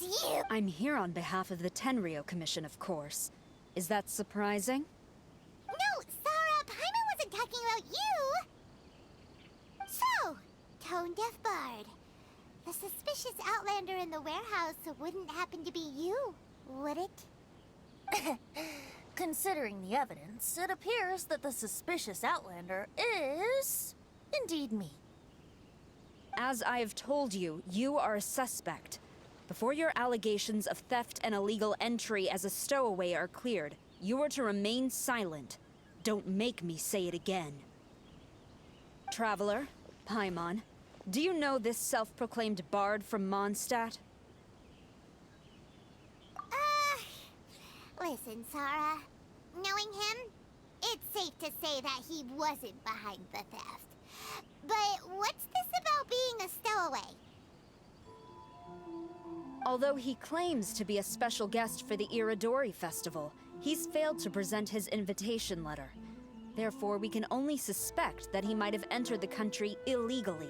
it's you! I'm here on behalf of the Tenryou Commission, of course. Is that surprising? No, Sarah, Paimon wasn't talking about you! So, tone-deaf bard. The suspicious outlander in the warehouse wouldn't happen to be you, would it? Considering the evidence, it appears that the suspicious outlander is indeed me. As I have told you, you are a suspect. Before your allegations of theft and illegal entry as a stowaway are cleared, you are to remain silent. Don't make me say it again. Traveler, Paimon, do you know this self-proclaimed bard from Mondstadt? Listen, Sarah. Knowing him, it's safe to say that he wasn't behind the theft. But what's this about being a stowaway? Although he claims to be a special guest for the Iridori Festival, he's failed to present his invitation letter. Therefore, we can only suspect that he might have entered the country illegally.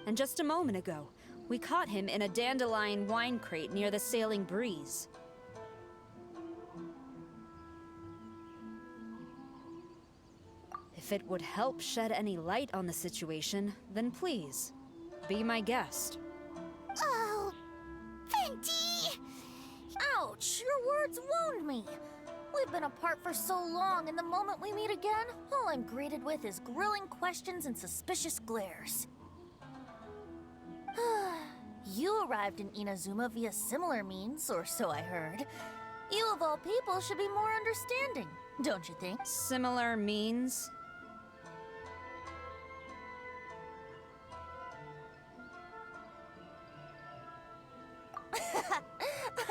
And just a moment ago, we caught him in a dandelion wine crate near the Sailing Breeze. If it would help shed any light on the situation, then please, be my guest. Oh, Venti! Ouch! Your words wound me. We've been apart for so long, and the moment we meet again, all I'm greeted with is grilling questions and suspicious glares. You arrived in Inazuma via similar means, or so I heard. You of all people should be more understanding, don't you think? Similar means?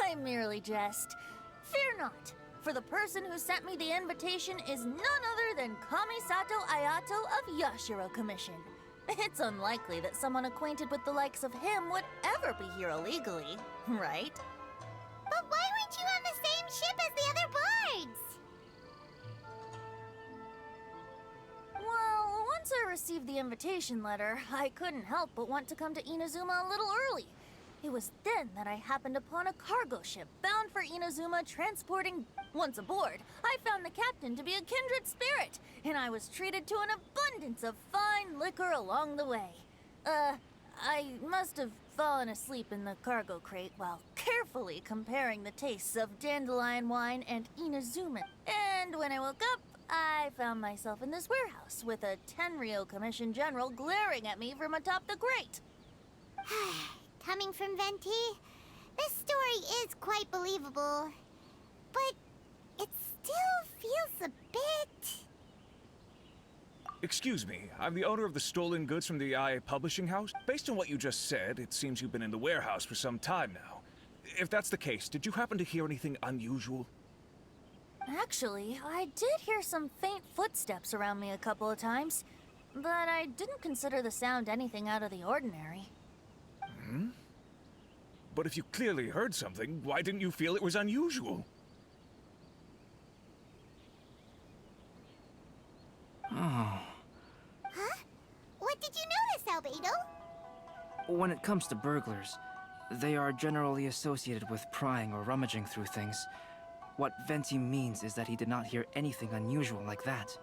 I merely jest. Fear not, for the person who sent me the invitation is none other than Kamisato Ayato of Yashiro Commission. It's unlikely that someone acquainted with the likes of him would ever be here illegally, right? But why weren't you on the same ship as the other bards? Well, once I received the invitation letter, I couldn't help but want to come to Inazuma a little early. It was then that I happened upon a cargo ship bound for Inazuma transporting... Once aboard, I found the captain to be a kindred spirit, and I was treated to an abundance of fine liquor along the way. I must have fallen asleep in the cargo crate while carefully comparing the tastes of dandelion wine and Inazuma. And when I woke up, I found myself in this warehouse with a Tenryou Commission general glaring at me from atop the grate. Coming from Venti, this story is quite believable. But it still feels a bit... Excuse me, I'm the owner of the stolen goods from the IA publishing house. Based on what you just said, it seems you've been in the warehouse for some time now. If that's the case, did you happen to hear anything unusual? Actually, I did hear some faint footsteps around me a couple of times, but I didn't consider the sound anything out of the ordinary. But if you clearly heard something, why didn't you feel it was unusual? Huh? What did you notice, Albedo? When it comes to burglars, they are generally associated with prying or rummaging through things. What Venti means is that he did not hear anything unusual like that.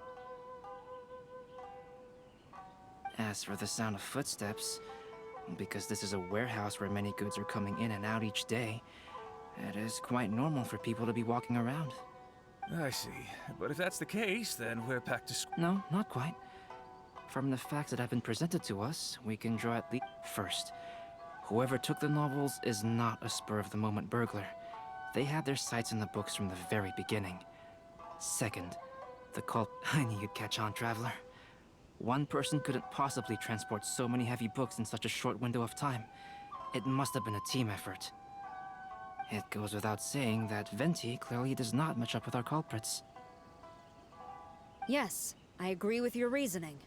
As for the sound of footsteps, because this is a warehouse where many goods are coming in and out each day, it is quite normal for people to be walking around. I see. But if that's the case, then we're back to school. No, not quite. From the facts that have been presented to us, we can draw at least... First, whoever took the novels is not a spur-of-the-moment burglar. They had their sights in the books from the very beginning. Second, the cult... I knew you'd catch on, Traveler. One person couldn't possibly transport so many heavy books in such a short window of time. It must have been a team effort. It goes without saying that Venti clearly does not match up with our culprits. Yes, I agree with your reasoning.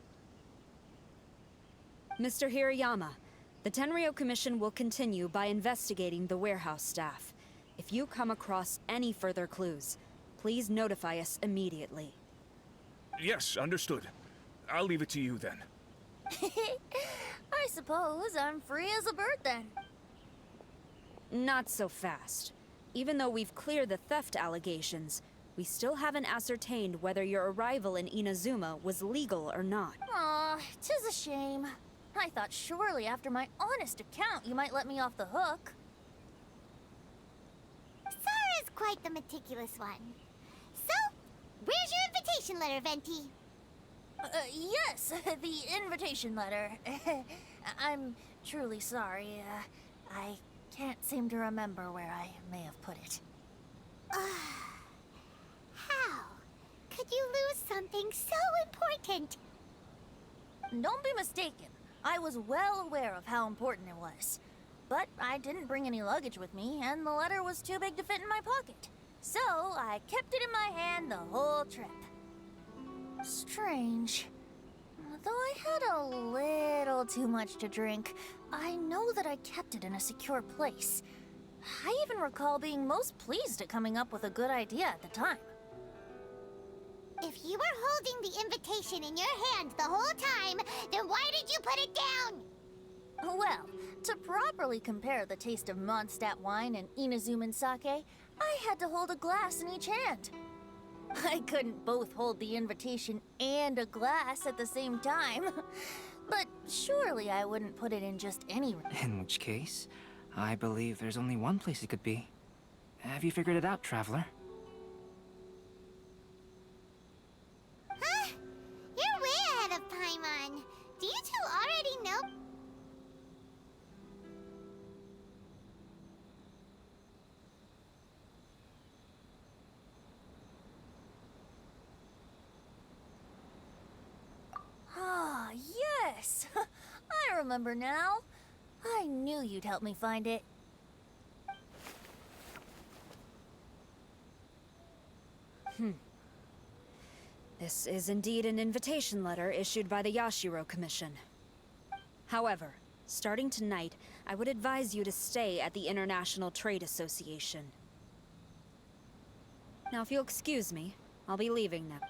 Mr. Hirayama, the Tenryou Commission will continue by investigating the warehouse staff. If you come across any further clues, please notify us immediately. Yes, understood. I'll leave it to you then. I suppose I'm free as a bird then. not so fast. Even though we've cleared the theft allegations, we still haven't ascertained whether your arrival in Inazuma was legal or not. Aw, 'tis a shame. I thought surely after my honest account you might let me off the hook. Sara's quite the meticulous one. So, where's your invitation letter, Venti? Yes, the invitation letter. I'm truly sorry. I can't seem to remember where I may have put it. How could you lose something so important? Don't be mistaken. I was well aware of how important it was. But I didn't bring any luggage with me, and the letter was too big to fit in my pocket. So I kept it in my hand the whole trip. Strange. Though I had a little too much to drink, I know that I kept it in a secure place. I even recall being most pleased at coming up with a good idea at the time. If you were holding the invitation in your hand the whole time, then why did you put it down? Well, to properly compare the taste of Mondstadt wine and Inazuman sake, I had to hold a glass in each hand. I couldn't both hold the invitation and a glass at the same time. But surely I wouldn't put it in just any... In which case, I believe there's only one place it could be. Have you figured it out, Traveler? Huh? You're way ahead of Paimon. Do you two already know? Ah, yes! I remember now. I knew you'd help me find it. This is indeed an invitation letter issued by the Yashiro Commission. However, starting tonight, I would advise you to stay at the International Trade Association. Now, if you'll excuse me, I'll be leaving now.